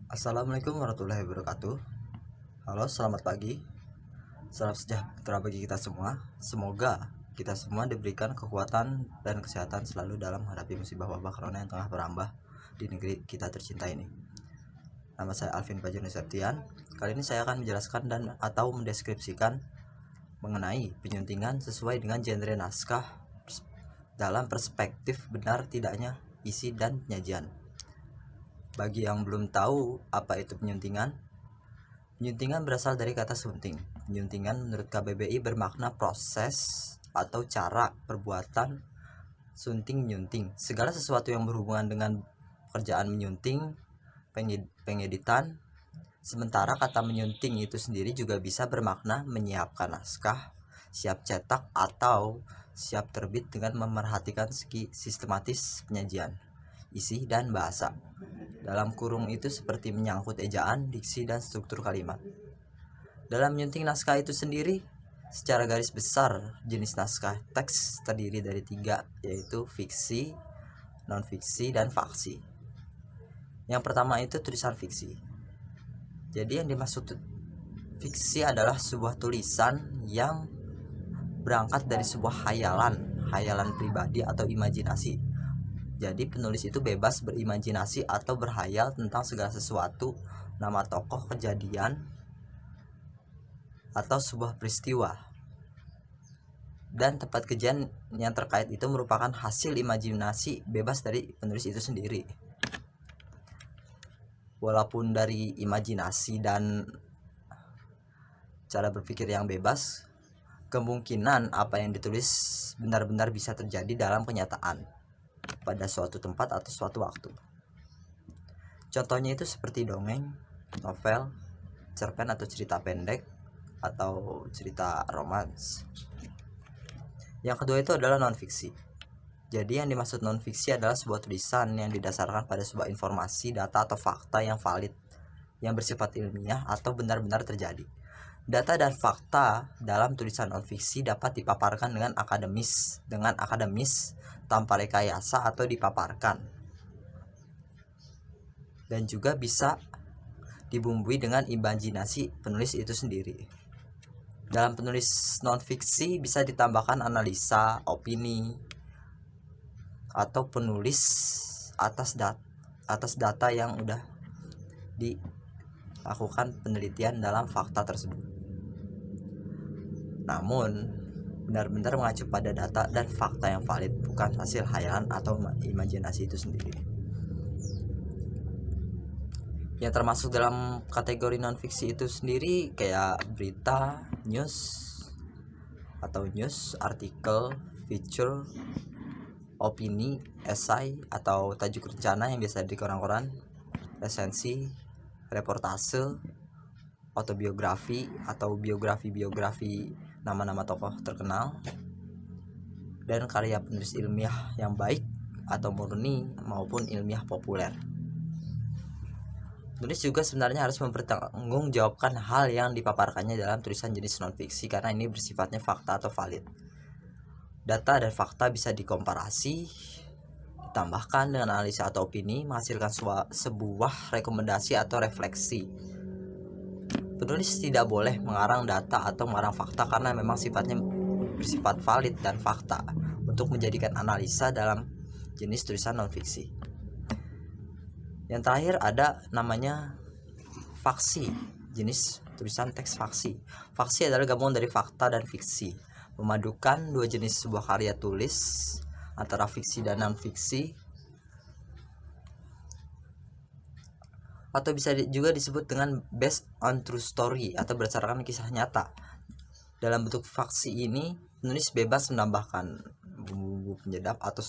Assalamualaikum warahmatullahi wabarakatuh. Halo, selamat pagi. Salam sejahtera bagi kita semua. Semoga kita semua diberikan kekuatan dan kesehatan selalu dalam menghadapi musibah wabah corona yang tengah berambah di negeri kita tercinta ini. Nama saya Alvin Fajrul Septian. Kali ini saya akan menjelaskan dan atau mendeskripsikan mengenai penyuntingan sesuai dengan genre naskah dalam perspektif benar tidaknya isi dan penyajian. Bagi yang belum tahu apa itu penyuntingan berasal dari kata sunting. Penyuntingan menurut KBBI bermakna proses atau cara perbuatan sunting menyunting. Segala sesuatu yang berhubungan dengan pekerjaan menyunting, pengeditan. Sementara kata menyunting itu sendiri juga bisa bermakna menyiapkan naskah, siap cetak atau siap terbit dengan memerhatikan segi sistematis penyajian, isi dan bahasa. Dalam kurung itu seperti menyangkut ejaan, diksi, dan struktur kalimat. Dalam menyunting naskah itu sendiri, secara garis besar jenis naskah teks terdiri dari 3, yaitu fiksi, non-fiksi, dan faksi. Yang pertama itu tulisan fiksi. Jadi yang dimaksud fiksi adalah sebuah tulisan yang berangkat dari sebuah hayalan pribadi atau imajinasi. Jadi penulis itu bebas berimajinasi atau berhayal tentang segala sesuatu, nama tokoh, kejadian, atau sebuah peristiwa. Dan tempat kejadian yang terkait itu merupakan hasil imajinasi bebas dari penulis itu sendiri. Walaupun dari imajinasi dan cara berpikir yang bebas, kemungkinan apa yang ditulis benar-benar bisa terjadi dalam kenyataan pada suatu tempat atau suatu waktu. Contohnya itu seperti dongeng, novel, cerpen atau cerita pendek, atau cerita romans. Yang kedua itu adalah non-fiksi. Jadi yang dimaksud non-fiksi adalah sebuah tulisan yang didasarkan pada sebuah informasi, data, atau fakta yang valid, yang bersifat ilmiah atau benar-benar terjadi. Data dan fakta dalam tulisan non-fiksi dapat dipaparkan dengan akademis tanpa rekayasa atau dipaparkan, dan juga bisa dibumbui dengan imajinasi penulis itu sendiri. Dalam penulis non-fiksi bisa ditambahkan analisa, opini, atau penulis atas data yang udah dilakukan penelitian dalam fakta tersebut. Namun benar-benar mengacu pada data dan fakta yang valid, bukan hasil hayalan atau imajinasi itu sendiri. Yang termasuk dalam kategori non-fiksi itu sendiri kayak berita, news, artikel, feature, opini, esai atau tajuk rencana yang biasa di koran-koran, resensi, reportase, autobiografi atau biografi nama-nama tokoh terkenal, dan karya penulis ilmiah yang baik atau murni maupun ilmiah populer. Penulis juga sebenarnya harus mempertanggungjawabkan hal yang dipaparkannya dalam tulisan jenis non-fiksi karena ini bersifatnya fakta atau valid. Data dan fakta bisa dikomparasi, ditambahkan dengan analisa atau opini, menghasilkan sebuah rekomendasi atau refleksi. Penulis tidak boleh mengarang data atau mengarang fakta karena memang sifatnya bersifat valid dan fakta untuk menjadikan analisa dalam jenis tulisan non-fiksi. Yang terakhir ada namanya faksi, jenis tulisan teks faksi. Faksi adalah gabungan dari fakta dan fiksi, memadukan dua jenis sebuah karya tulis antara fiksi dan non-fiksi, atau bisa juga disebut dengan based on true story atau berdasarkan kisah nyata. Dalam bentuk faksi ini, penulis bebas menambahkan bumbu penyedap atau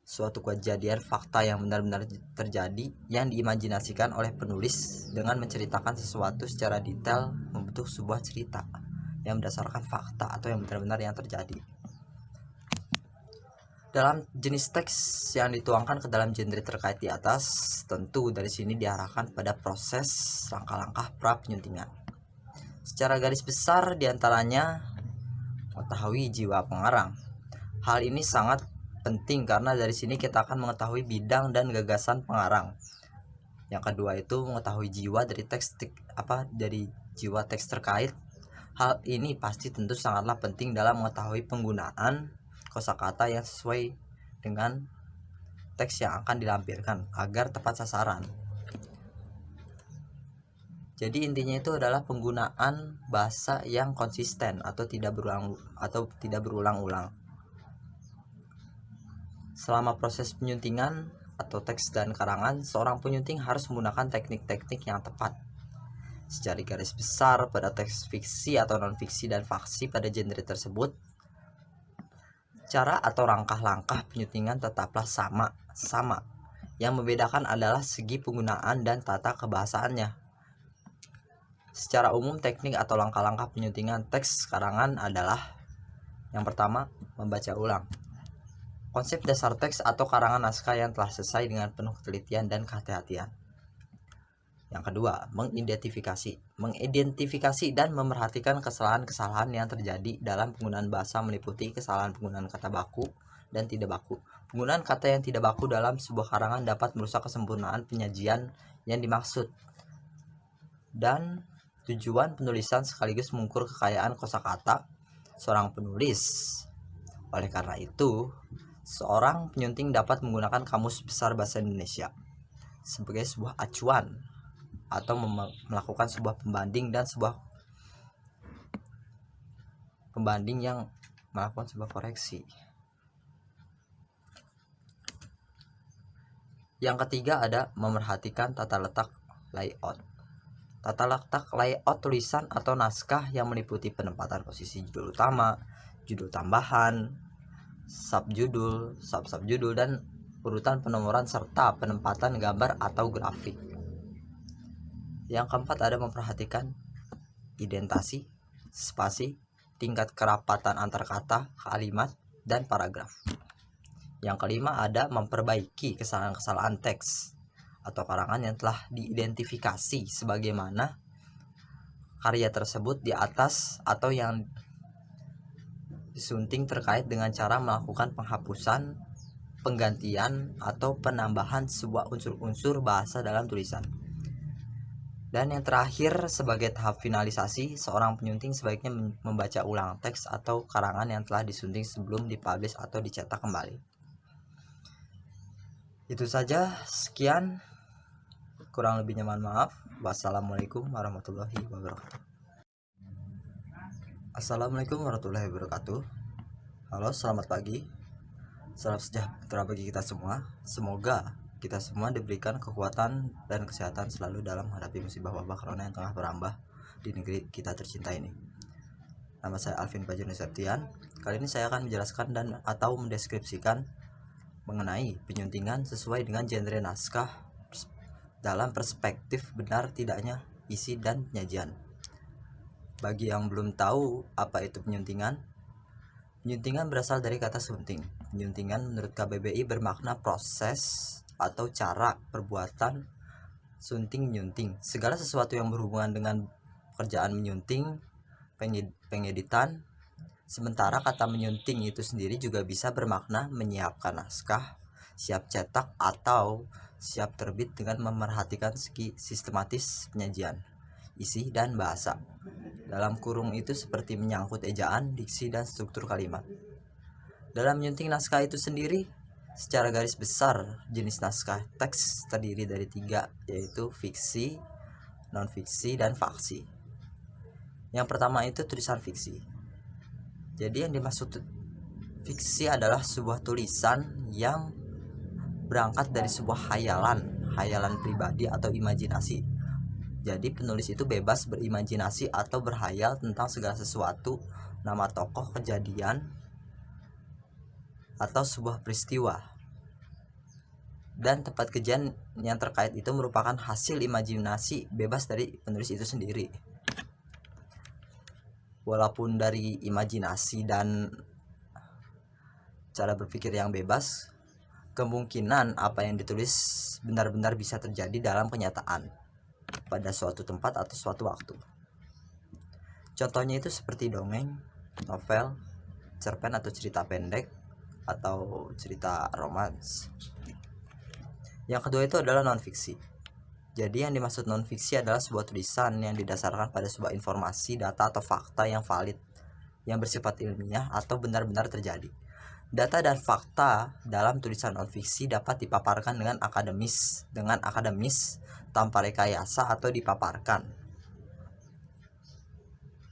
suatu kejadian fakta yang benar-benar terjadi yang diimajinasikan oleh penulis dengan menceritakan sesuatu secara detail, membentuk sebuah cerita yang berdasarkan fakta atau yang benar-benar yang terjadi. Dalam jenis teks yang dituangkan ke dalam genre terkait di atas, tentu dari sini diarahkan pada proses langkah-langkah pra penyuntingan. Secara garis besar diantaranya mengetahui jiwa pengarang. Hal ini sangat penting karena dari sini kita akan mengetahui bidang dan gagasan pengarang. Yang kedua itu mengetahui jiwa dari jiwa teks terkait. Hal ini pasti tentu sangatlah penting dalam mengetahui penggunaan kosakata yang sesuai dengan teks yang akan dilampirkan agar tepat sasaran. Jadi intinya itu adalah penggunaan bahasa yang konsisten atau tidak berulang-ulang. Selama proses penyuntingan atau teks dan karangan, seorang penyunting harus menggunakan teknik-teknik yang tepat. Secara garis besar, pada teks fiksi atau non-fiksi dan faksi pada genre tersebut, cara atau langkah-langkah penyuntingan tetaplah sama. Yang membedakan adalah segi penggunaan dan tata kebahasaannya. Secara umum, teknik atau langkah-langkah penyuntingan teks karangan adalah: yang pertama, membaca ulang. Konsep dasar teks atau karangan naskah yang telah selesai dengan penuh ketelitian dan kehati-hatian. Yang kedua, mengidentifikasi dan memerhatikan kesalahan-kesalahan yang terjadi dalam penggunaan bahasa, meliputi kesalahan penggunaan kata baku dan tidak baku. Penggunaan kata yang tidak baku dalam sebuah karangan dapat merusak kesempurnaan penyajian yang dimaksud dan tujuan penulisan, sekaligus mengukur kekayaan kosakata seorang penulis. Oleh karena itu, seorang penyunting dapat menggunakan Kamus Besar Bahasa Indonesia sebagai sebuah acuan atau melakukan sebuah pembanding yang melakukan sebuah koreksi. Yang ketiga ada memerhatikan tata letak layout. Tata letak layout tulisan atau naskah yang meliputi penempatan posisi judul utama, judul tambahan, subjudul, sub-subjudul, dan urutan penomoran serta penempatan gambar atau grafik. Yang keempat ada memperhatikan indentasi, spasi, tingkat kerapatan antar kata, kalimat, dan paragraf. Yang kelima ada memperbaiki kesalahan-kesalahan teks atau karangan yang telah diidentifikasi sebagaimana karya tersebut di atas atau yang disunting terkait dengan cara melakukan penghapusan, penggantian, atau penambahan sebuah unsur-unsur bahasa dalam tulisan. Dan yang terakhir, sebagai tahap finalisasi, seorang penyunting sebaiknya membaca ulang teks atau karangan yang telah disunting sebelum dipublish atau dicetak kembali. Itu saja, sekian, kurang lebihnya mohon maaf. Wassalamualaikum warahmatullahi wabarakatuh. Assalamualaikum warahmatullahi wabarakatuh. Halo, selamat pagi. Salam sejahtera bagi kita semua. Semoga kita semua diberikan kekuatan dan kesehatan selalu dalam menghadapi musibah wabah corona yang tengah berambah di negeri kita tercinta ini. Nama saya Alvin Fajrul Septian. Kali ini saya akan menjelaskan atau mendeskripsikan mengenai penyuntingan sesuai dengan genre naskah dalam perspektif benar tidaknya isi dan penyajian. Bagi yang belum tahu apa itu penyuntingan berasal dari kata sunting. Penyuntingan menurut KBBI bermakna proses atau cara perbuatan sunting menyunting. Segala sesuatu yang berhubungan dengan pekerjaan menyunting, pengeditan. Sementara kata menyunting itu sendiri juga bisa bermakna menyiapkan naskah, siap cetak, atau siap terbit dengan memerhatikan segi sistematis penyajian, isi, dan bahasa. Dalam kurung itu seperti menyangkut ejaan, diksi, dan struktur kalimat. Dalam menyunting naskah itu sendiri, secara garis besar jenis naskah teks terdiri dari 3, yaitu fiksi, non-fiksi, dan faksi. Yang pertama itu tulisan fiksi. Jadi yang dimaksud fiksi adalah sebuah tulisan yang berangkat dari sebuah hayalan pribadi atau imajinasi. Jadi penulis itu bebas berimajinasi atau berhayal tentang segala sesuatu, nama tokoh, kejadian, atau sebuah peristiwa. Dan tempat kejadian yang terkait itu merupakan hasil imajinasi bebas dari penulis itu sendiri. Walaupun dari imajinasi dan cara berpikir yang bebas, kemungkinan apa yang ditulis benar-benar bisa terjadi dalam kenyataan pada suatu tempat atau suatu waktu. Contohnya itu seperti dongeng, novel, cerpen atau cerita pendek, atau cerita romans. Yang kedua itu adalah non-fiksi. Jadi yang dimaksud non-fiksi adalah sebuah tulisan yang didasarkan pada sebuah informasi, data, atau fakta yang valid, yang bersifat ilmiah atau benar-benar terjadi. Data dan fakta dalam tulisan non-fiksi dapat dipaparkan dengan akademis tanpa rekayasa atau dipaparkan.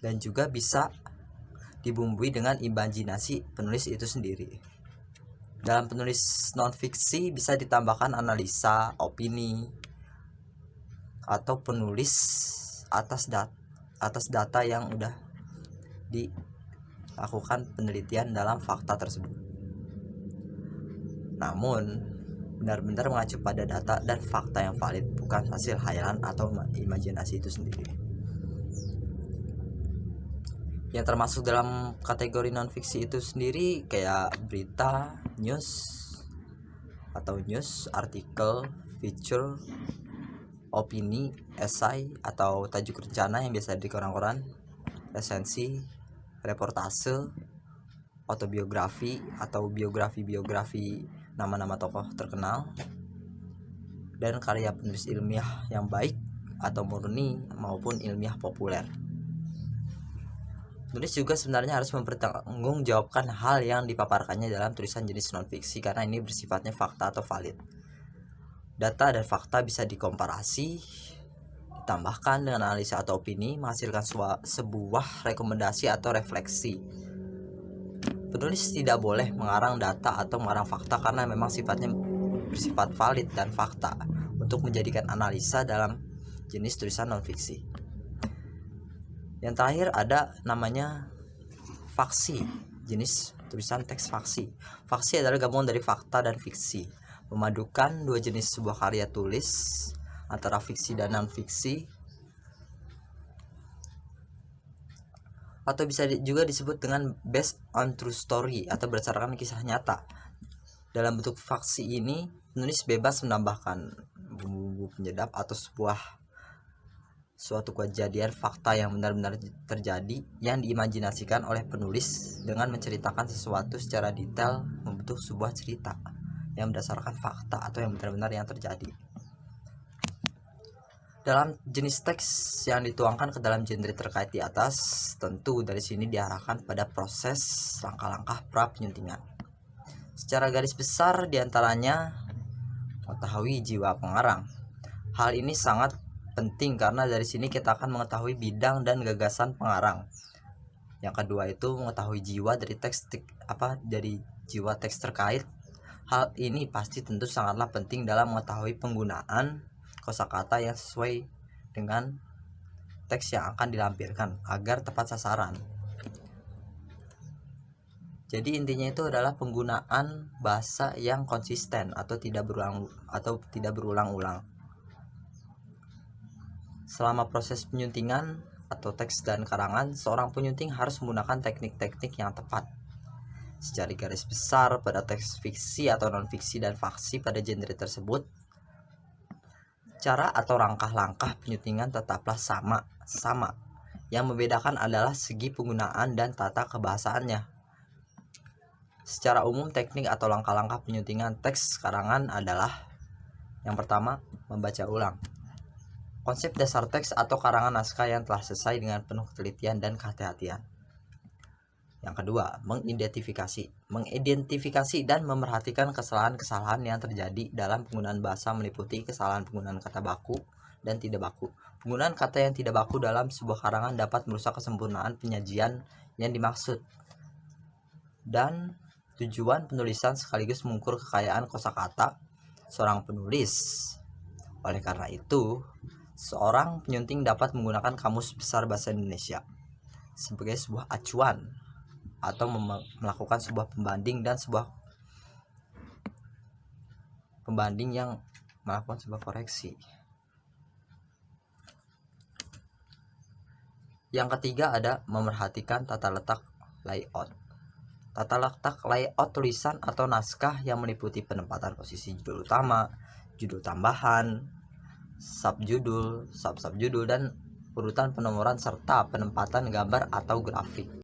Dan juga bisa dibumbui dengan imajinasi penulis itu sendiri. Dalam penulis non-fiksi bisa ditambahkan analisa, opini, atau penulis atas data yang udah dilakukan penelitian dalam fakta tersebut. Namun benar-benar mengacu pada data dan fakta yang valid, bukan hasil khayalan atau imajinasi itu sendiri. Yang termasuk dalam kategori non-fiksi itu sendiri kayak berita, news, artikel, feature, opini, esai atau tajuk rencana yang biasa di koran-koran, resensi, reportase, autobiografi atau biografi nama-nama tokoh terkenal, dan karya penulis ilmiah yang baik atau murni maupun ilmiah populer. Penulis juga sebenarnya harus mempertanggungjawabkan hal yang dipaparkannya dalam tulisan jenis non-fiksi karena ini bersifatnya fakta atau valid. Data dan fakta bisa dikomparasi, ditambahkan dengan analisa atau opini, menghasilkan sebuah rekomendasi atau refleksi. Penulis tidak boleh mengarang data atau mengarang fakta karena memang sifatnya bersifat valid dan fakta untuk menjadikan analisa dalam jenis tulisan non-fiksi. Yang terakhir ada namanya faksi, jenis tulisan teks faksi. Faksi adalah gabungan dari fakta dan fiksi, memadukan dua jenis sebuah karya tulis antara fiksi dan non-fiksi, atau bisa juga disebut dengan based on true story atau berdasarkan kisah nyata. Dalam bentuk faksi ini, penulis bebas menambahkan bumbu-bumbu penyedap atau suatu kejadian fakta yang benar-benar terjadi yang diimajinasikan oleh penulis dengan menceritakan sesuatu secara detail, membentuk sebuah cerita yang berdasarkan fakta atau yang benar-benar yang terjadi. Dalam jenis teks yang dituangkan ke dalam genre terkait di atas, tentu dari sini diarahkan pada proses langkah-langkah pra penyuntingan. Secara garis besar diantaranya mengetahui jiwa pengarang. Hal ini sangat penting karena dari sini kita akan mengetahui bidang dan gagasan pengarang. Yang kedua itu mengetahui jiwa dari jiwa teks terkait. Hal ini pasti tentu sangatlah penting dalam mengetahui penggunaan kosakata yang sesuai dengan teks yang akan dilampirkan agar tepat sasaran. Jadi intinya itu adalah penggunaan bahasa yang konsisten atau tidak berulang-ulang. Selama proses penyuntingan atau teks dan karangan, seorang penyunting harus menggunakan teknik-teknik yang tepat. Secara garis besar pada teks fiksi atau non-fiksi dan faksi pada genre tersebut, cara atau langkah-langkah penyuntingan tetaplah sama. Yang membedakan adalah segi penggunaan dan tata kebahasaannya. Secara umum, teknik atau langkah-langkah penyuntingan teks karangan adalah: yang pertama, membaca ulang. Konsep dasar teks atau karangan naskah yang telah selesai dengan penuh ketelitian dan kehati-hatian. Yang kedua, mengidentifikasi dan memerhatikan kesalahan-kesalahan yang terjadi dalam penggunaan bahasa meliputi kesalahan penggunaan kata baku dan tidak baku. Penggunaan kata yang tidak baku dalam sebuah karangan dapat merusak kesempurnaan penyajian yang dimaksud dan tujuan penulisan sekaligus mengukur kekayaan kosakata seorang penulis. Oleh karena itu, seorang penyunting dapat menggunakan Kamus Besar Bahasa Indonesia sebagai sebuah acuan atau melakukan sebuah pembanding yang melakukan sebuah koreksi. Yang ketiga ada memerhatikan tata letak layout. Tata letak layout tulisan atau naskah yang meliputi penempatan posisi judul utama, judul tambahan, subjudul, sub-subjudul, dan urutan penomoran serta penempatan gambar atau grafik.